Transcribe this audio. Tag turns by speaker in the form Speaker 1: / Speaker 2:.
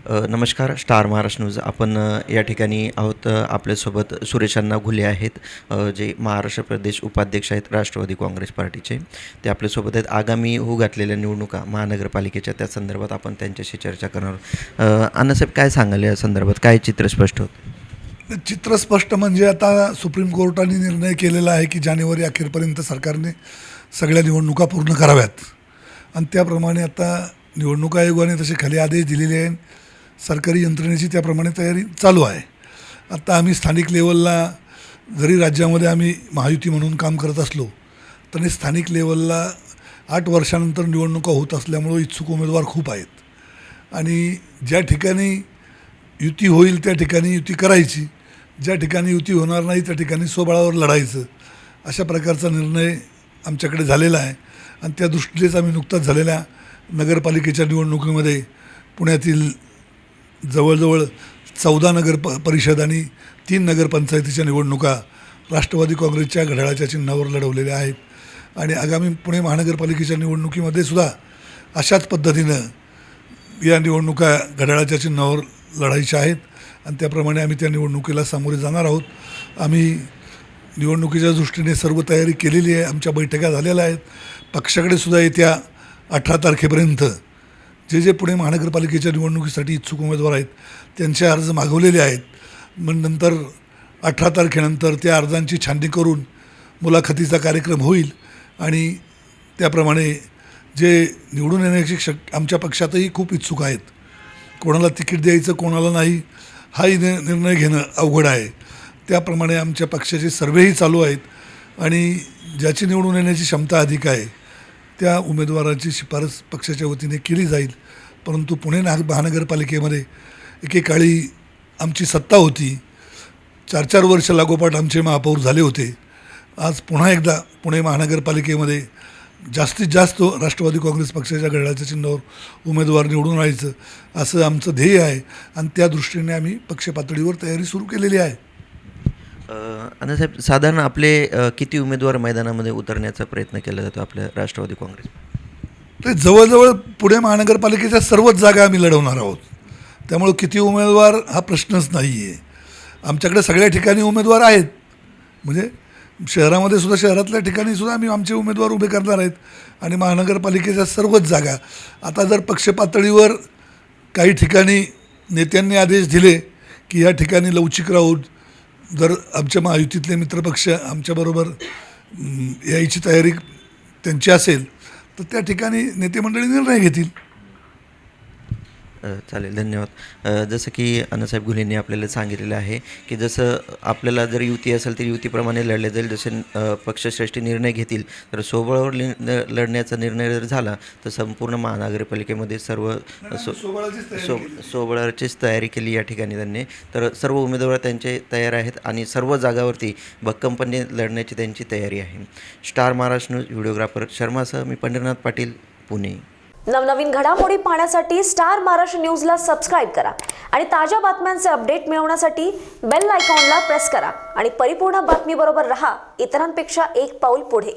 Speaker 1: नमस्कार. Star Maharashtra news आपण या ठिकाणी आहोत. आपल्यासोबत सुरेशांना घुले आहेत, जे महाराष्ट्र प्रदेश उपाध्यक्ष आहेत राष्ट्रवादी काँग्रेस पार्टीचे. ते आपल्यासोबत आहेत. आगामी होऊ घातलेल्या निवडणुका महानगरपालिकेच्या, त्या संदर्भात आपण त्यांच्याशी चर्चा करणार आहोत. अण्णासाहेब, काय सांगाल या संदर्भात? काय चित्र स्पष्ट होतं?
Speaker 2: चित्र स्पष्ट म्हणजे आता सुप्रीम कोर्टाने निर्णय केलेला आहे की जानेवारी अखेरपर्यंत सरकारने सगळ्या निवडणुका पूर्ण कराव्यात आणि त्याप्रमाणे आता निवडणूक आयोगाने तसे खाली आदेश दिलेले आहेत. सरकारी यंत्रणेची त्याप्रमाणे तयारी चालू आहे. आता आम्ही स्थानिक लेवलला जरी राज्यामध्ये आम्ही महायुती म्हणून काम करत असलो तरी स्थानिक लेवलला 8 वर्षानंतर निवडणुका होत असल्यामुळं इच्छुक उमेदवार खूप आहेत आणि ज्या ठिकाणी युती होईल त्या ठिकाणी युती करायची, ज्या ठिकाणी युती होणार नाही त्या ठिकाणी स्वबळावर लढायचं, अशा प्रकारचा निर्णय आमच्याकडे झालेला आहे. आणि त्या दृष्टीनेच आम्ही नुकताच झालेल्या नगरपालिकेच्या निवडणुकीमध्ये पुण्यातील जवळजवळ 14 नगर परिषद आणि 3 नगरपंचायतीच्या निवडणुका राष्ट्रवादी काँग्रेसच्या घड्याळाच्या चिन्हावर लढवलेल्या आहेत. आणि आगामी पुणे महानगरपालिकेच्या निवडणुकीमध्ये सुद्धा अशाच पद्धतीनं या निवडणुका घड्याळाच्या चिन्हावर लढायच्या आहेत आणि त्याप्रमाणे आम्ही त्या निवडणुकीला सामोरे जाणार आहोत. आम्ही निवडणुकीच्या दृष्टीने सर्व तयारी केलेली आहे. आमच्या बैठका झालेल्या आहेत. पक्षाकडे सुद्धा येत्या 18 तारखेपर्यंत जे पुणे महानगरपालिकेच्या निवडणुकीसाठी इच्छुक उमेदवार आहेत त्यांचे अर्ज मागवलेले आहेत. मग नंतर 18 तारखेनंतर त्या अर्जांची छाननी करून मुलाखतीचा कार्यक्रम होईल आणि त्याप्रमाणे जे निवडून येण्याची आमच्या पक्षातही खूप इच्छुक आहेत. कोणाला तिकीट द्यायचं कोणाला नाही हाही निर्णय घेणं अवघड आहे. त्याप्रमाणे आमच्या पक्षाचे सर्वेही चालू आहेत आणि ज्याची निवडून येण्याची क्षमता अधिक आहे त्या उमेदवाराची शिफारस पक्षाच्या वतीने केली जाईल. परंतु पुणे महानगरपालिकेमध्ये एकेकाळी आमची सत्ता होती. 4-4 वर्ष लागोपाठ आमचे महापौर झाले होते. आज पुन्हा एकदा पुणे महानगरपालिकेमध्ये जास्तीत जास्त राष्ट्रवादी काँग्रेस पक्षाच्या घड्याळाच्या चिन्हावर उमेदवार निवडून राहायचं असं आमचं ध्येय आहे आणि त्या दृष्टीने आम्ही पक्षपातळीवर तयारी सुरू केलेली आहे.
Speaker 1: अण्णासाहेब, साधारण आपले किती उमेदवार मैदानामध्ये उतरण्याचा प्रयत्न केला जातो आपल्या राष्ट्रवादी काँग्रेस?
Speaker 2: ते जवळजवळ पुणे महानगरपालिकेच्या सर्वच जागा आम्ही लढवणार आहोत. त्यामुळं किती उमेदवार हा प्रश्नच नाही आहे. आमच्याकडे सगळ्या ठिकाणी उमेदवार आहेत. म्हणजे शहरामध्ये सुद्धा, शहरातल्या ठिकाणी सुद्धा आम्ही आमचे उमेदवार उभे करणार आहेत आणि महानगरपालिकेच्या सर्वच जागा. आता जर पक्षपातळीवर काही ठिकाणी नेत्यांनी आदेश दिले की या ठिकाणी लवचिक राहून जर आमच्या महायुतीतले मित्रपक्ष आमच्याबरोबर यायची तयारी त्यांची असेल तर त्या ठिकाणी नेते मंडळी निर्णय घेतील.
Speaker 1: चालेल, धन्यवाद. जसं की अण्णासाहेब घुलेंनी आपल्याला सांगितलेलं आहे की जसं आपल्याला जर युती असेल तर युतीप्रमाणे लढले जाईल. जसे पक्षश्रेष्ठी निर्णय घेतील तर सोबळावर लढण्याचा निर्णय जर झाला तर संपूर्ण महानगरपालिकेमध्ये सर्व सोबळाचीच तयारी केली या ठिकाणी त्यांनी. तर सर्व उमेदवार त्यांचे तयार आहेत आणि सर्व जागावरती भक्कमपणे लढण्याची त्यांची तयारी आहे. स्टार महाराष्ट्र न्यूज व्हिडिओग्राफर शर्मासह मी पंढरीनाथ पाटील, पुणे.
Speaker 3: नवनवीन घडामोडी पाहण्यासाठी स्टार महाराष्ट्र न्यूजला सबस्क्राईब करा आणि ताज्या बातम्यांचे अपडेट मिळवण्यासाठी बेल आयकॉनला प्रेस करा आणि परिपूर्ण बातमीबरोबर रहा, इतरांपेक्षा एक पाऊल पुढे.